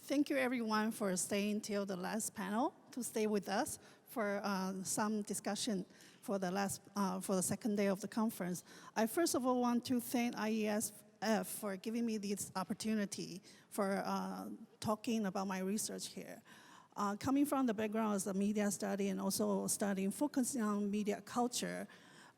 Thank you everyone for staying till the last panel to stay with us for some discussion for the second day of the conference. I first of all want to thank IeSF for giving me this opportunity for talking about my research here. Coming from the background as a media study and also focusing on media culture,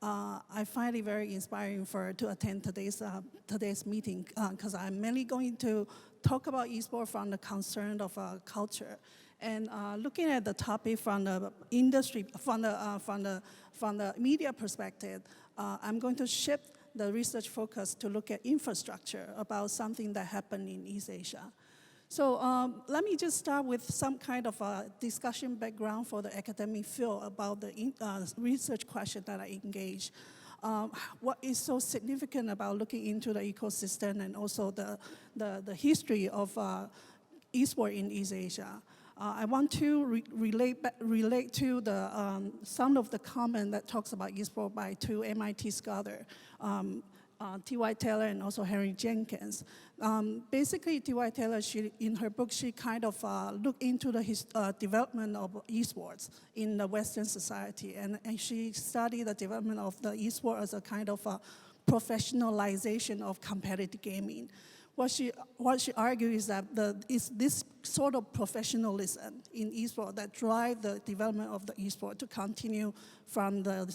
I find it very inspiring to attend today's meeting because I'm mainly going to talk about esports from the concern of culture, and looking at the topic from the industry, from the media perspective. I'm going to shift the research focus to look at infrastructure about something that happened in East Asia. So let me just start with some kind of a discussion background for the academic field about the research question that I engage. What is so significant about looking into the ecosystem and also the history of esports in East Asia? I want to relate to some of the comment that talks about esports by two MIT scholars, T.Y. Taylor and also Henry Jenkins. Basically, T.Y. Taylor, in her book, she kind of looked into the development of esports in the Western society, and she studied the development of the esports as a kind of professionalization of competitive gaming. What she argued is that it's this sort of professionalism in esports that drive the development of the esport to continue from the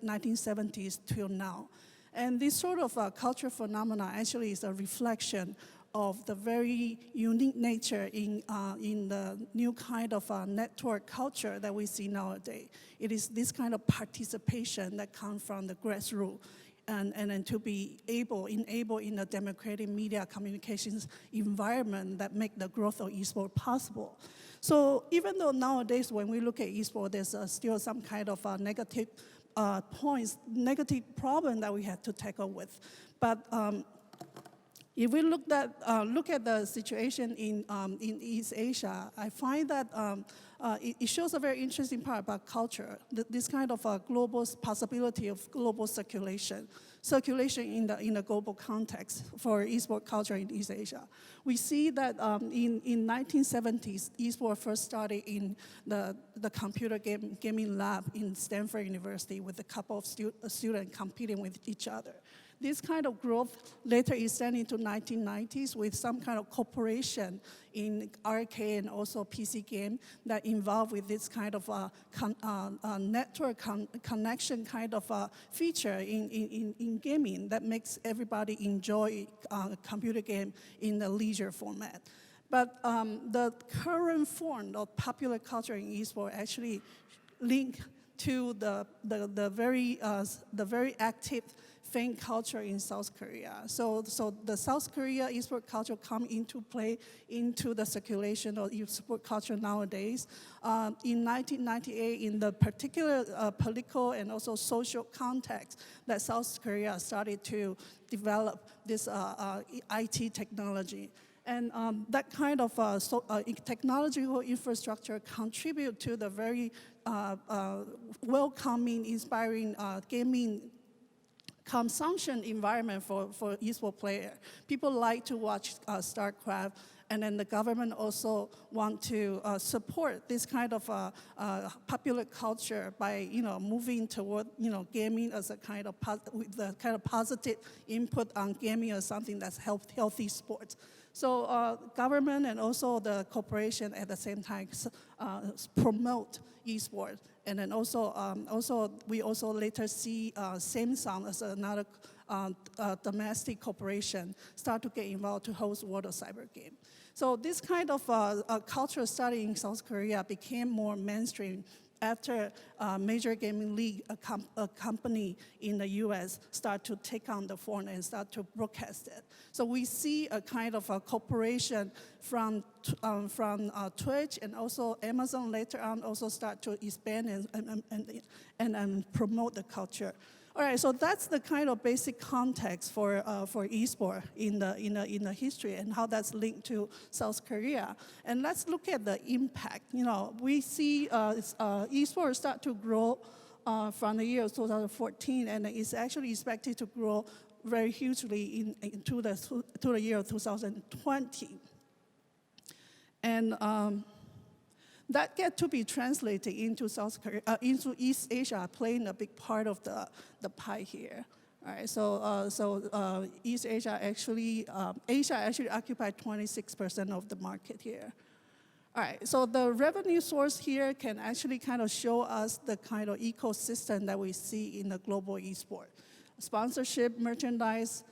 1970s till now. And this sort of cultural phenomena actually is a reflection of the very unique nature in the new kind of network culture that we see nowadays. It is this kind of participation that comes from the grassroots, and to be enabled in a democratic media communications environment that make the growth of esports possible. So even though nowadays when we look at esports, there's still some kind of negative negative problem that we have to tackle with. But if we look at the situation in East Asia, I find that it shows a very interesting part about culture, this kind of global possibility of global circulation in the global context for esports culture in East Asia. We see that in 1970s, esports first started in the computer gaming lab in Stanford University with a couple of students competing with each other. This kind of growth later extended into 1990s with some kind of cooperation in arcade and also PC game that involved with this kind of network connection kind of feature in gaming that makes everybody enjoy computer game in the leisure format. But the current form of popular culture in esports actually link to the very active fan culture in South Korea. So the South Korea esports culture come into play into the circulation of esports culture nowadays. In 1998, in the particular political and also social context that South Korea started to develop this IT technology. And that kind of technological infrastructure contribute to the very welcoming, inspiring gaming consumption environment for esports player. People like to watch StarCraft, and then the government also want to support this kind of popular culture by moving toward gaming as a kind of with the kind of positive input on gaming as something that's healthy sports. So government and also the corporation at the same time promote esports. And then we also later see Samsung as another domestic corporation start to get involved to host World of Cyber Game. So this kind of cultural study in South Korea became more mainstream after major gaming league, a company in the US, start to take on the phone and start to broadcast it. So we see a kind of a cooperation from Twitch, and also Amazon later on also start to expand and promote the culture. All right, so that's the kind of basic context for esports in the history and how that's linked to South Korea. And let's look at the impact. We see esports start to grow from the year 2014, and it's actually expected to grow very hugely to the year 2020. And that get to be translated into South Korea, into East Asia, playing a big part of the pie here. All right, so East Asia actually, Asia actually occupied 26% of the market here. All right, so the revenue source here can actually kind of show us the kind of ecosystem that we see in the global esport. Sponsorship, merchandise,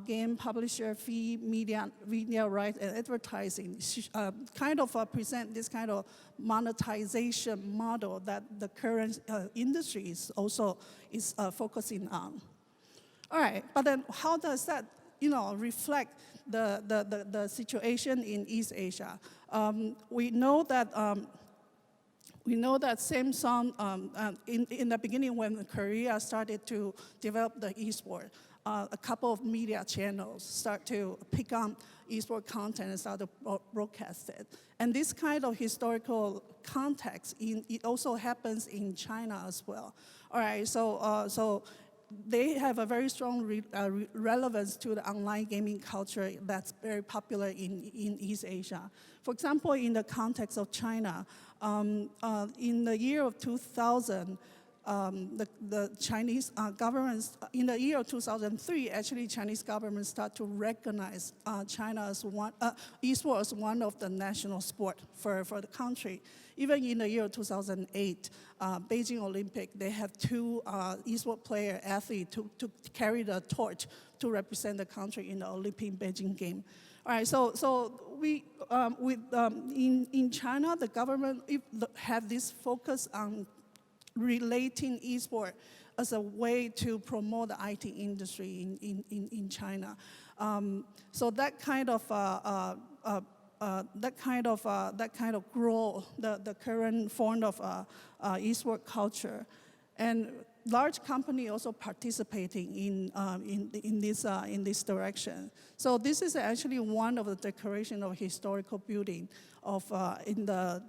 game publisher fee, media rights, and advertising kind of present this kind of monetization model that the current industry is also focusing on. All right, but then how does that reflect the situation in East Asia? We know that Samsung, in the beginning when Korea started to develop the esport, a couple of media channels start to pick up esport content and start to broadcast it. And this kind of historical context, it also happens in China as well. All right, so they have a very strong relevance to the online gaming culture that's very popular in East Asia. For example, in the context of China, in the year of 2000, the Chinese governments, in the year of 2003, actually Chinese government start to recognize China as esport as one of the national sport for the country. Even in the year of 2008, Beijing Olympic, they have two esport player athletes to carry the torch to represent the country in the Olympic Beijing game. All right, so we, in China, the government have this focus on relating esport as a way to promote the IT industry in China. So that kind of grow the current form of esport culture, and large company also participating in this direction. So this is actually one of the declaration of historical building of in the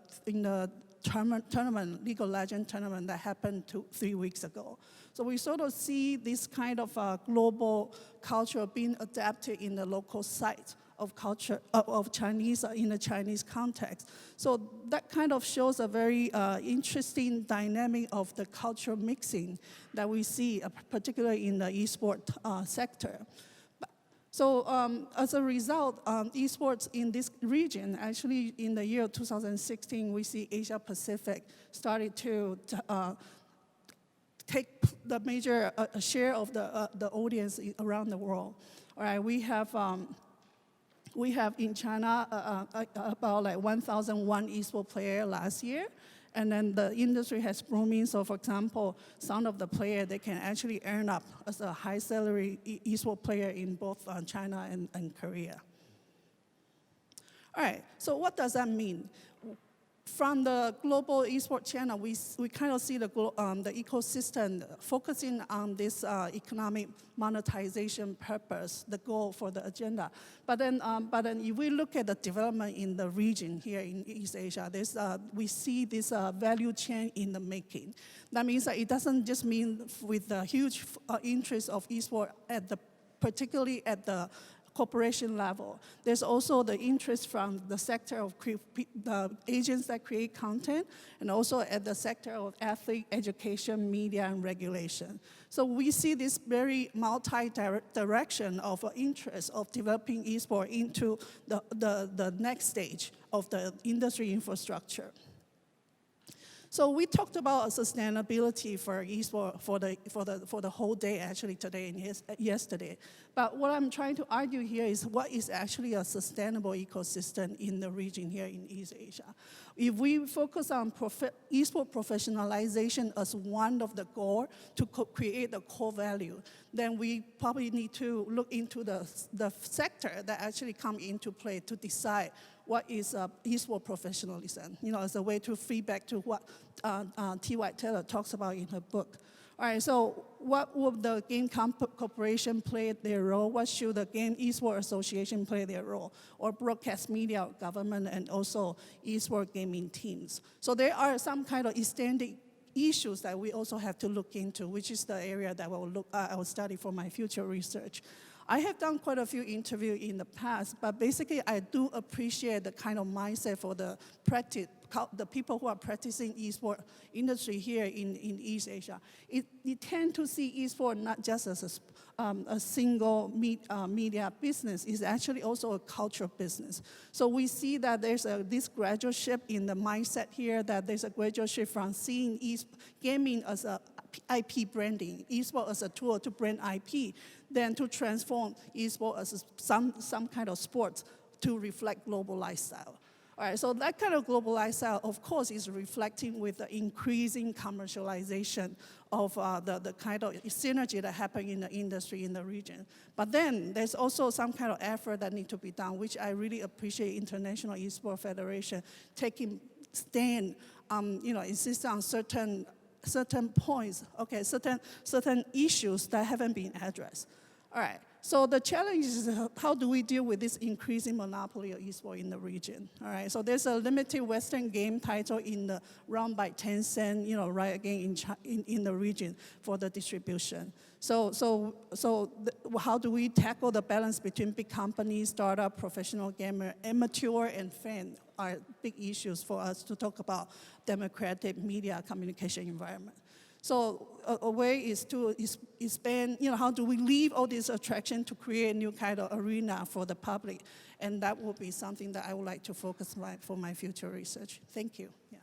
tournament, League of Legends tournament that happened 3 weeks ago. So we sort of see this kind of global culture being adapted in the local site of culture of Chinese in the Chinese context. So that kind of shows a very interesting dynamic of the cultural mixing that we see, particularly in the esport sector. So as a result, esports in this region, actually in the year 2016, we see Asia Pacific started to take the major share of the audience around the world. All right, we have in China about like 1,001 esport player last year. And then the industry has booming. So for example, some of the players, they can actually earn up as a high salary esport player in both China and Korea. All right, so what does that mean? From the global esport channel, we kind of see the ecosystem focusing on this economic monetization purpose, the goal for the agenda. But then if we look at the development in the region here in East Asia, we see this value chain in the making. That means that it doesn't just mean with the huge interest of esport particularly at the corporation level. There's also the interest from the sector of the agents that create content, and also at the sector of athlete education, media, and regulation. So we see this very multi-direction of interest of developing esport into the next stage of the industry infrastructure. So we talked about sustainability for esport for the whole day, actually today and yesterday. But what I'm trying to argue here is what is actually a sustainable ecosystem in the region here in East Asia. If we focus on esport professionalization as one of the goals to create the core value, then we probably need to look into the sector that actually come into play to decide what is esport professionalism, as a way to feedback to what T. White Taylor talks about in her book. All right, so what would the game corporation play their role? What should the game esport association play their role? Or broadcast media, government, and also esport gaming teams. So there are some kind of extended issues that we also have to look into, which is the area that I will study for my future research. I have done quite a few interviews in the past, but basically I do appreciate the kind of mindset for the people who are practicing esports industry here in East Asia. It tend to see esports not just as a single media business, it's actually also a cultural business. So we see that there's this gradual shift in the mindset here, that there's a gradual shift from seeing gaming as a IP branding, esports as a tool to brand IP, then to transform esports as some kind of sport to reflect global lifestyle. All right, so that kind of global lifestyle, of course, is reflecting with the increasing commercialization of the kind of synergy that happen in the industry in the region. But then there's also some kind of effort that need to be done, which I really appreciate International Esports Federation taking stand, insist on certain points, okay, certain issues that haven't been addressed. All right, so the challenge is how do we deal with this increasing monopoly of esports in the region? All right, so there's a limited Western game title run by Tencent, right again in the region for the distribution. So how do we tackle the balance between big companies, startup, professional gamer, amateur, and fan are big issues for us to talk about democratic media communication environment. So a way is to expand, how do we leave all this attraction to create a new kind of arena for the public? And that will be something that I would like to focus for my future research. Thank you. Yeah.